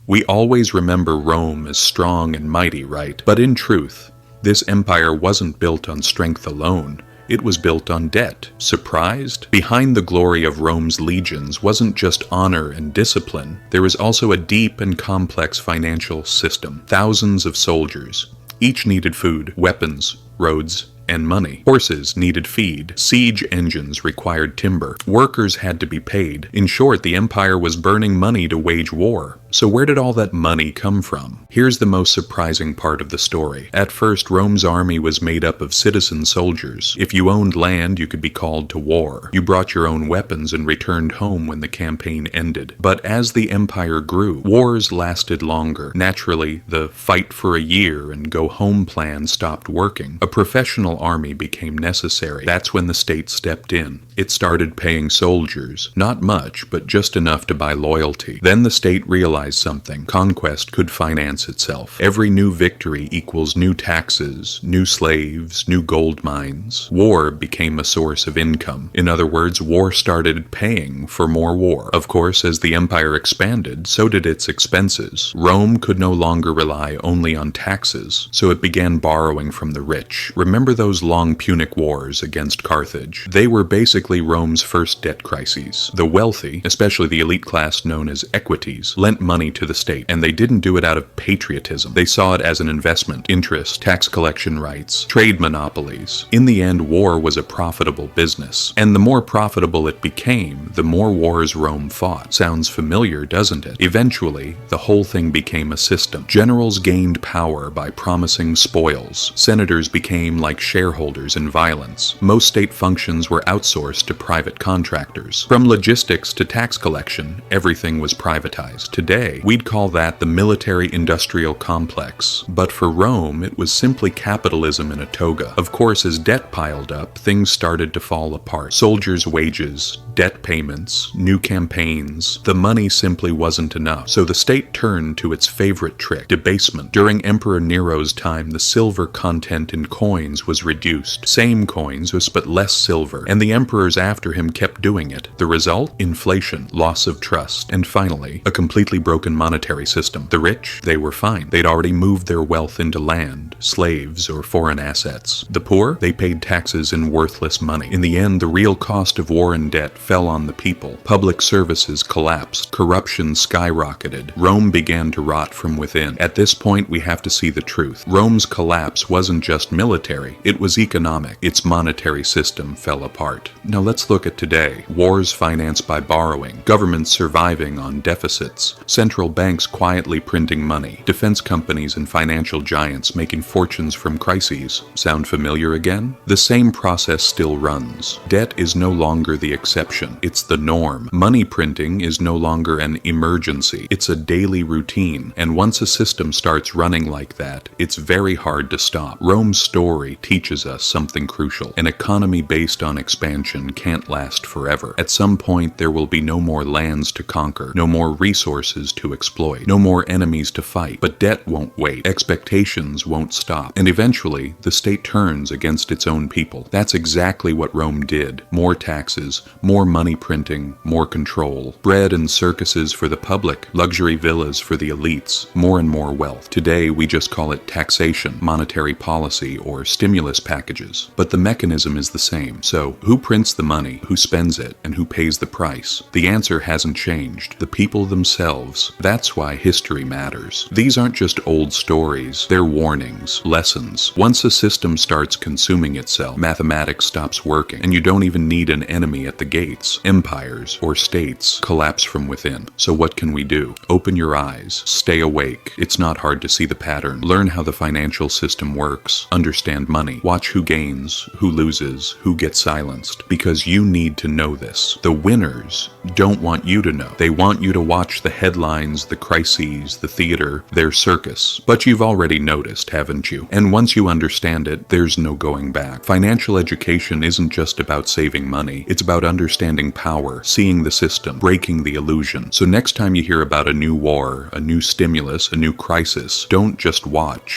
We always remember Rome as strong and mighty, right? But in truth, this empire wasn't built on strength alone. It was built on debt. Surprised? Behind the glory of Rome's legions wasn't just honor and discipline. There was also a deep and complex financial system. Thousands of soldiers. Each needed food, weapons, roads, and money. Horses needed feed. Siege engines required timber. Workers had to be paid. In short, the empire was burning money to wage war. So where did all that money come from? Here's the most surprising part of the story. At first, Rome's army was made up of citizen soldiers. If you owned land, you could be called to war. You brought your own weapons and returned home when the campaign ended. But as the empire grew, wars lasted longer. Naturally, the fight for a year and go home plan stopped working. A professional army became necessary. That's when the state stepped in. It started paying soldiers. Not much, but just enough to buy loyalty. Then the state realized something. Conquest could finance itself. Every new victory equals new taxes, new slaves, new gold mines. War became a source of income. In other words, war started paying for more war. Of course, as the empire expanded, so did its expenses. Rome could no longer rely only on taxes, so it began borrowing from the rich. Remember those long Punic Wars against Carthage? They were basically Rome's first debt crises. The wealthy, especially the elite class known as equites, lent money to the state, and they didn't do it out of patriotism. They saw it as an investment, interest, tax collection rights, trade monopolies. In the end, war was a profitable business, and the more profitable it became, the more wars Rome fought. Sounds familiar, doesn't it? Eventually, the whole thing became a system. Generals gained power by promising spoils. Senators became like shareholders in violence. Most state functions were outsourced to private contractors. From logistics to tax collection, everything was privatized. Today, we'd call that the military-industrial complex. But for Rome, it was simply capitalism in a toga. Of course, as debt piled up, things started to fall apart. Soldiers' wages, debt payments, new campaigns. The money simply wasn't enough. So the state turned to its favorite trick, debasement. During Emperor Nero's time, the silver content in coins was reduced. Same coins, but less silver. And the emperors after him kept doing it. The result? Inflation, loss of trust, and finally, a completely broken monetary system. The rich, they were fine. They'd already moved their wealth into land, slaves, or foreign assets. The poor, they paid taxes in worthless money. In the end, the real cost of war and debt fell on the people. Public services collapsed. Corruption skyrocketed. Rome began to rot from within. At this point, we have to see the truth. Rome's collapse wasn't just military, it was economic. Its monetary system fell apart. Now let's look at today. Wars financed by borrowing, governments surviving on deficits, central banks quietly printing money, defense companies and financial giants making fortunes from crises. Sound familiar again? The same process still runs. Debt is no longer the exception, it's the norm. Money printing is no longer an emergency, it's a daily routine. And once a system starts running like that, it's very hard to stop. Rome's story teaches us something crucial. An economy based on expansion can't last forever. At some point, there will be no more lands to conquer, no more resources to exploit, no more enemies to fight. But debt won't wait. Expectations won't stop. And eventually, the state turns against its own people. That's exactly what Rome did. More taxes, more money printing, more control. Bread and circuses for the public, luxury villas for the elites, more and more wealth. Today, we just call it taxation, monetary policy, or stimulus packages. But the mechanism is the same. So, who prints the money, who spends it, and who pays the price? The answer hasn't changed. The people themselves. That's why history matters. These aren't just old stories. They're warnings, lessons. Once a system starts consuming itself, mathematics stops working, and you don't even need an enemy at the gates. Empires, or states, collapse from within. So what can we do? Open your eyes. Stay awake. It's not hard to see the pattern. Learn how the financial system works. Understand money. Watch who gains, who loses, who gets silenced. Because you need to know this. The winners don't want you to know. They want you to watch the headlines, the crises, the theater, their circus. But you've already noticed, haven't you? And once you understand it, there's no going back. Financial education isn't just about saving money. It's about understanding power, seeing the system, breaking the illusion. So next time you hear about a new war, a new stimulus, a new crisis, don't just watch.